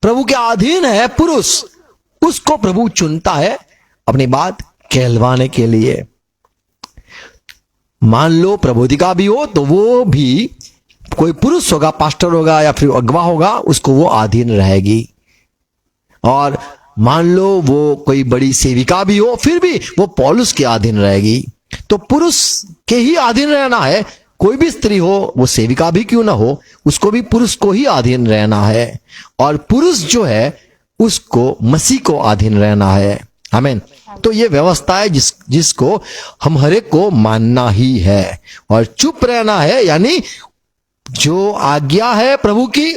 प्रभु के अधीन है पुरुष, उसको प्रभु चुनता है अपनी बात कहलवाने के लिए। मान लो प्रबोधिका भी हो तो वो भी कोई पुरुष होगा, पास्टर होगा या फिर अगवा होगा, उसको वो अधीन रहेगी। और मान लो वो कोई बड़ी सेविका भी हो, फिर भी वो पौलुस के अधीन रहेगी। तो पुरुष के ही अधीन रहना है। कोई भी स्त्री हो, वो सेविका भी क्यों ना हो, उसको भी पुरुष को ही अधीन रहना है। और पुरुष जो है उसको मसीह को अधीन रहना है। आमीन। तो ये व्यवस्था है जिसको हम हरेक को मानना ही है और चुप रहना है, यानी जो आज्ञा है प्रभु की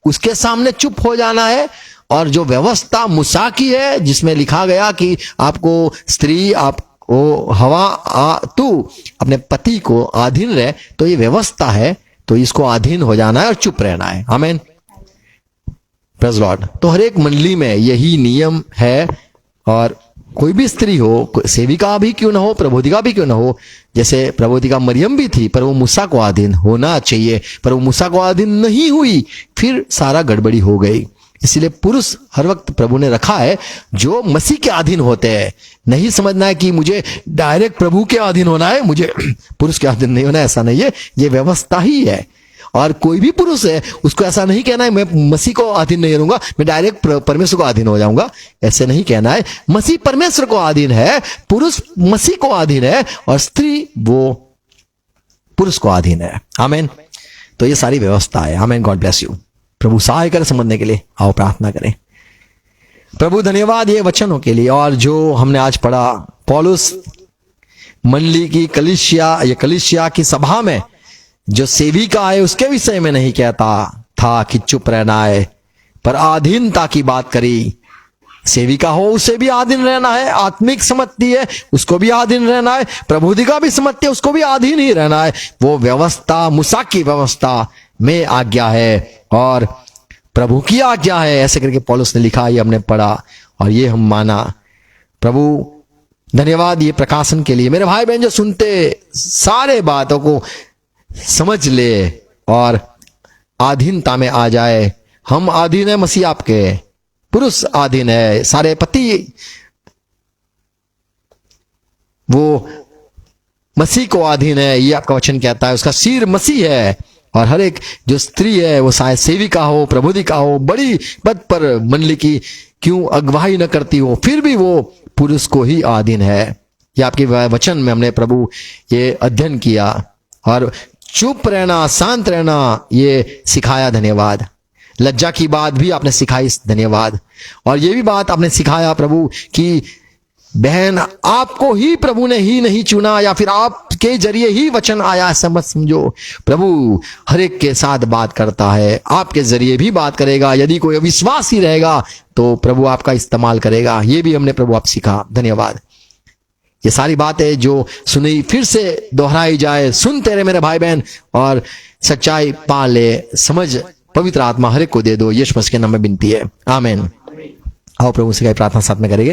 उसके सामने चुप हो जाना है। और जो व्यवस्था मूसा की है जिसमें लिखा गया कि आपको स्त्री, आपको हवा, तू अपने पति को अधीन रहे, तो ये व्यवस्था है, तो इसको अधीन हो जाना है और चुप रहना है। आमीन। Praise Lord. तो हर एक मंडली में यही नियम है। और कोई भी स्त्री हो, सेविका भी क्यों ना हो, प्रबोधिका भी क्यों ना हो, जैसे प्रबोधिका मरियम भी थी, पर वो मूसा को अधीन होना चाहिए, पर वो मूसा को अधीन नहीं हुई, फिर सारा गड़बड़ी हो गई। इसलिए पुरुष हर वक्त प्रभु ने रखा है जो मसीह के अधीन होते हैं। नहीं समझना है कि मुझे डायरेक्ट प्रभु के अधीन होना है, मुझे पुरुष के अधीन नहीं होना है, ऐसा नहीं है। ये व्यवस्था ही है। और कोई भी पुरुष है उसको ऐसा नहीं कहना है मैं मसीह को अधीन नहीं रहूंगा, मैं डायरेक्ट परमेश्वर को अधीन हो जाऊंगा, ऐसे नहीं कहना है। मसीह परमेश्वर को अधीन है, पुरुष मसीह को अधीन है और स्त्री वो पुरुष को अधीन है। आमीन। तो ये सारी व्यवस्था है। आमीन। God bless you. प्रभु सहाय कर समझने के लिए। आओ प्रार्थना करें। प्रभु धन्यवाद ये वचनों के लिए, और जो हमने आज पढ़ा, पौलुस मंडली की कलीसिया की सभा में जो सेविका है उसके विषय में नहीं कहता था कि चुप रहना है, पर अधीनता की बात करी। सेविका हो उसे भी अधीन रहना है, आत्मिक समझती है उसको भी अधीन रहना है, प्रबोधिका भी समझती है उसको भी अधीन ही रहना है। वो व्यवस्था मूसा की व्यवस्था में आज्ञा है और प्रभु की आज्ञा है, ऐसे करके पौलुस ने लिखा, ये हमने पढ़ा और ये हम माना। प्रभु धन्यवाद ये प्रकाशन के लिए। मेरे भाई बहन जो सुनते सारे बातों को समझ ले और अधीनता में आ जाए। हम अधीन है मसीह आपके, पुरुष अधीन है, सारे पति वो मसीह को अधीन है, ये आपका वचन कहता है। उसका सिर मसीह है और हर एक जो स्त्री है वो शायद सेविका हो, प्रबोधिका हो, बड़ी पद पर मंडली की क्यों अगुवाई न करती हो, फिर भी वो पुरुष को ही अधीन है। ये आपके वचन में हमने प्रभु ये अध्ययन किया और चुप रहना, शांत रहना ये सिखाया। धन्यवाद। लज्जा की बात भी आपने सिखाई। धन्यवाद। और ये भी बात आपने सिखाया प्रभु कि बहन आपको ही प्रभु ने ही नहीं चुना या फिर आपके जरिए ही वचन आया, समझ समझो। प्रभु हर एक के साथ बात करता है, आपके जरिए भी बात करेगा। यदि कोई अविश्वासी रहेगा तो प्रभु आपका इस्तेमाल करेगा। ये भी हमने प्रभु आप सीखा। धन्यवाद। ये सारी बातें जो सुनी फिर से दोहराई जाए। सुन तेरे मेरे भाई बहन और सच्चाई पा ले, समझ पवित्र आत्मा हर एक को दे दो। यीशु मसीह के नाम में विनती है, आमीन। आओ प्रभु से प्रार्थना साथ में करेंगे।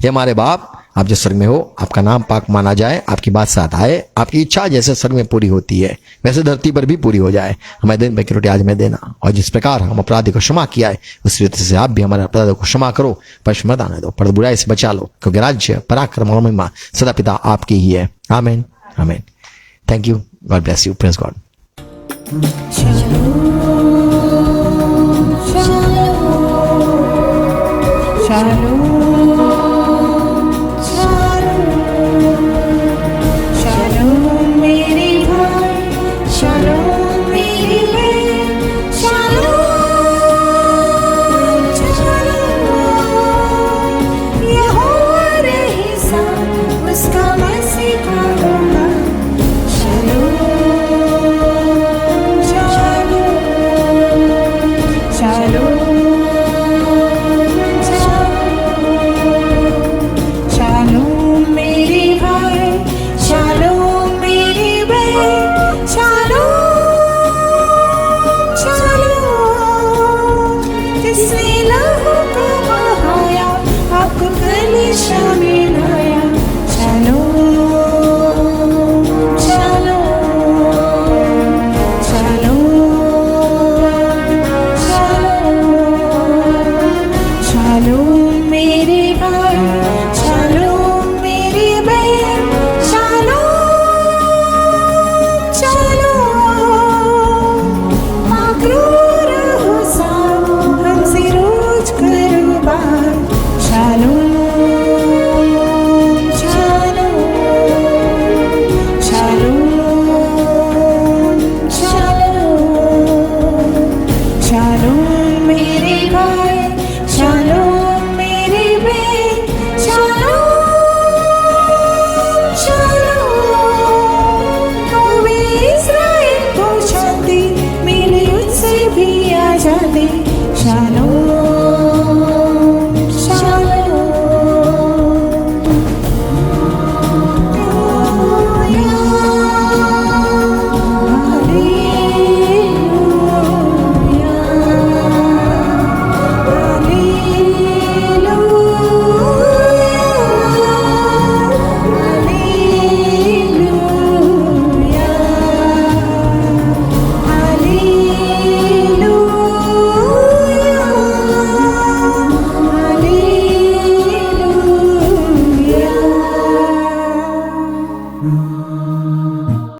ये हमारे बाप, आप जो स्वर्ग में हो, आपका नाम पाक माना जाए, आपकी बात साथ आए, आपकी इच्छा जैसे स्वर्ग में पूरी होती है वैसे धरती पर भी पूरी हो जाए। हमें दिन भर की रोटी आज में देना, और जिस प्रकार हम अपराधी को क्षमा किया है उस रीति से आप भी हमारे अपराधों को क्षमा करो, पर मत आने दो, पर बुराई से बचा लो, क्योंकि राज्य, पराक्रम और महिमा सदा पिता आपकी ही है। आमीन, आमीन। Thank you. God bless you. Praise God. Shalom.